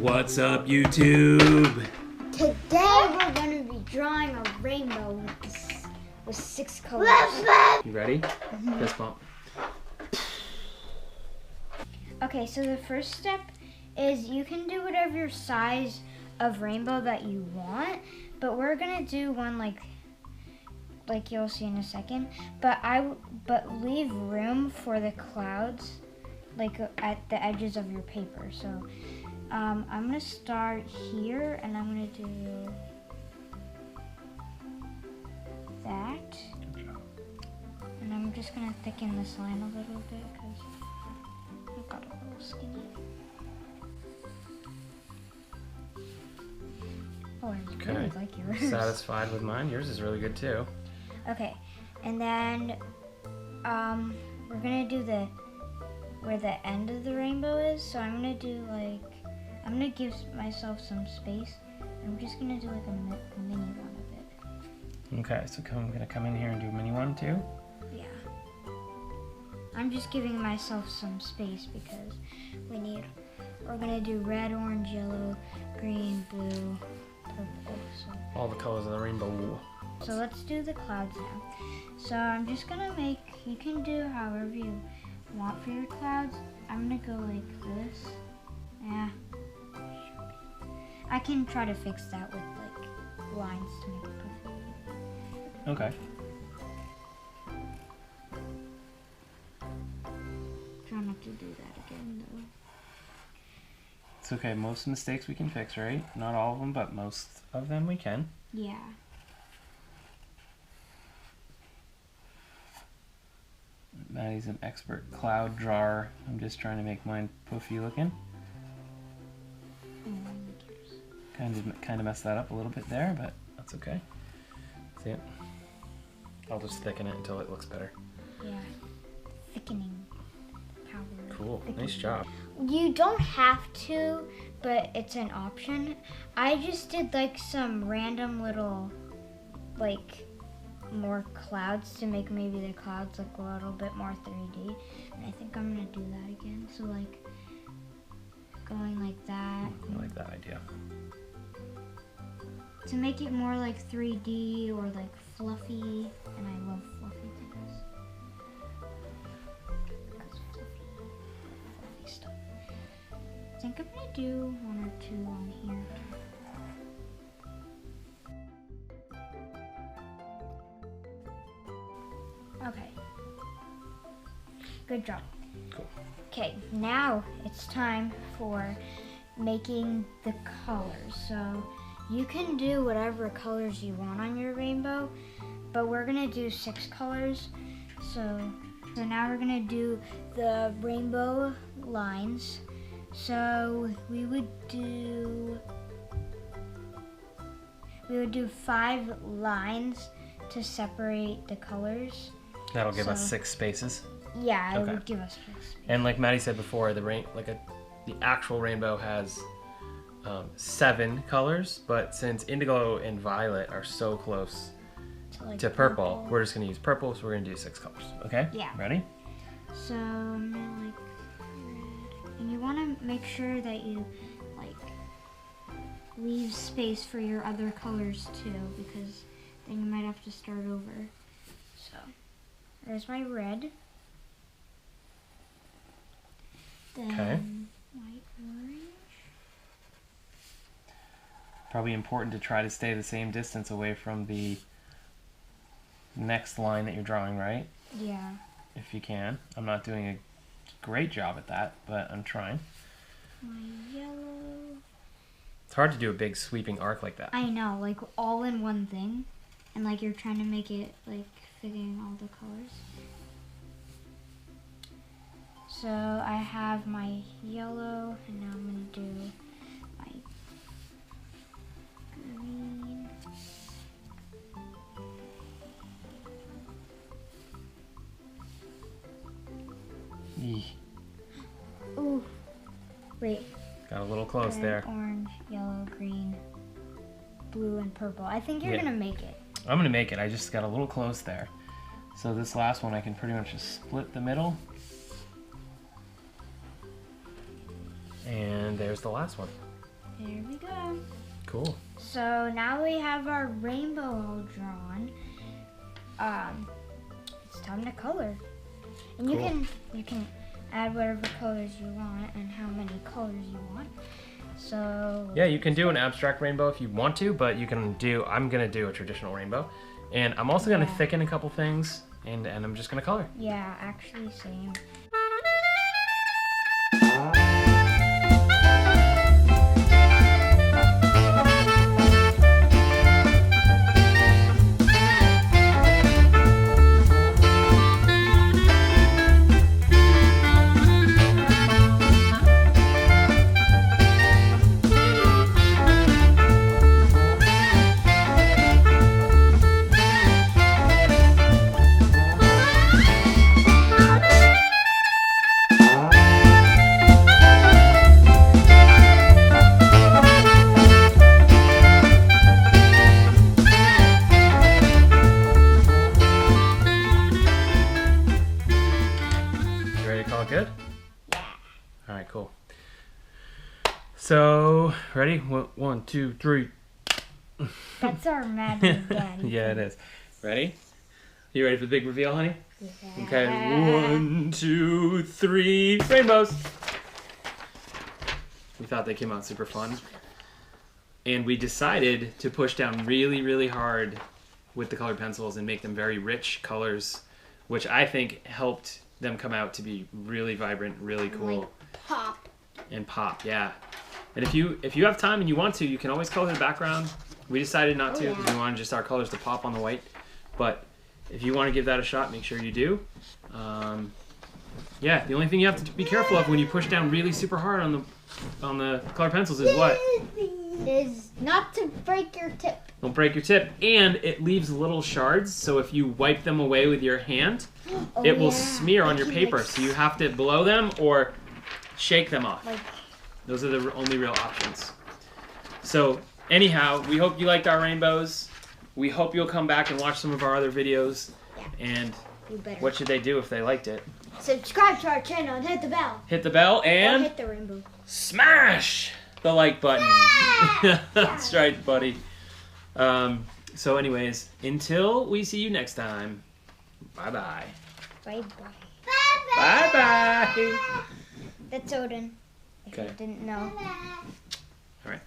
What's up, YouTube? Today we're going to be drawing a rainbow with 6 colors. You ready? Fist bump. Okay, so the first step is you can do whatever size of rainbow that you want, but we're gonna do one like you'll see in a second. But leave room for the clouds, like at the edges of your paper. So I'm gonna start here, and I'm gonna do that, and I'm just gonna thicken this line a little bit because I've got a little skinny. Oh, I really like yours. Satisfied with mine? Yours is really good too. Okay, and then we're gonna do where the end of the rainbow is. So I'm gonna do I'm gonna give myself some space. I'm just gonna do like a mini one of it. Okay, so I'm gonna come in here and do a mini one too. Yeah. I'm just giving myself some space because we're gonna do red, orange, yellow, green, blue, purple. So all the colors of the rainbow. So let's do the clouds now. So I'm just gonna you can do however you want for your clouds. I'm gonna go like this. Yeah. I can try to fix that with like lines to make it perfect. Okay. Try not to do that again though. It's okay, most mistakes we can fix, right? Not all of them, but most of them we can. Yeah. Maddie's an expert cloud drawer. I'm just trying to make mine poofy looking. Kind of messed that up a little bit there, but that's okay. See it? I'll just thicken it until it looks better. Yeah. Thickening power. Cool. Thickening. Nice job. You don't have to, but it's an option. I just did like some random little more clouds to make maybe the clouds look a little bit more 3D. And I think I'm gonna do that again. So going like that. I like that idea. To make it more like 3D or like fluffy. And I love fluffy things. Fluffy stuff. I think I'm gonna do 1 or 2 on here. Okay. Good job. Cool. Okay, now it's time for making the colors. So you can do whatever colors you want on your rainbow, but we're gonna do 6 colors. So now we're gonna do the rainbow lines. So we would do 5 lines to separate the colors. That'll give us 6 spaces. Yeah, it Okay. would give us 6 spaces. And like Maddie said before, the actual rainbow has 7 colors, but since indigo and violet are so close to purple, we're just gonna use purple, so we're gonna do 6 colors. Okay? Yeah. Ready? So I'm gonna red, and you want to make sure that you leave space for your other colors too, because then you might have to start over. So there's my red. Then white, orange. Probably important to try to stay the same distance away from the next line that you're drawing, right? Yeah. If you can. I'm not doing a great job at that, but I'm trying. My yellow. It's hard to do a big sweeping arc like that. I know, all in one thing, and you're trying to make it fitting all the colors. So I have my yellow, and now I'm gonna do my green. Eeh. Ooh, wait. Got a little close Red, there. Orange, yellow, green, blue, and purple. I think you're gonna make it. I'm gonna make it. I just got a little close there. So this last one I can pretty much just split the middle. And there's the last one. There we go. Cool. So now we have our rainbow all drawn. It's time to color. And you can add whatever colors you want and how many colors you want. So yeah, you can do an abstract rainbow if you want to, but I'm gonna do a traditional rainbow. And I'm also gonna thicken a couple things and I'm just gonna color. Yeah, actually same. Good? Yeah. All right, cool. So, ready? 1, 2, 3. That's our Maddie Daddy. Yeah, it is. Ready? You ready for the big reveal, honey? Yeah. Okay, 1, 2, 3, rainbows. We thought they came out super fun. And we decided to push down really, really hard with the colored pencils and make them very rich colors, which I think helped them come out to be really vibrant, really cool. Like pop. And pop, yeah. And if you have time and you want to, you can always color the background. We decided not to because we wanted just our colors to pop on the white. But if you want to give that a shot, make sure you do. Yeah, the only thing you have to be careful of when you push down really super hard on the colored pencils is what? Is not to break your tip. Don't break your tip. And it leaves little shards, so if you wipe them away with your hand, it will smear on your paper. So you have to blow them or shake them off. Those are the only real options. So anyhow, we hope you liked our rainbows. We hope you'll come back and watch some of our other videos. Yeah. And You better. what should they do if they liked it? Subscribe to our channel and hit the bell. Hit the bell Or and hit the rainbow. smash the like button. Yeah! That's right, buddy. So anyways, until we see you next time, bye-bye. Bye-bye. Bye-bye. That's Odin. If Okay. you didn't know. All right.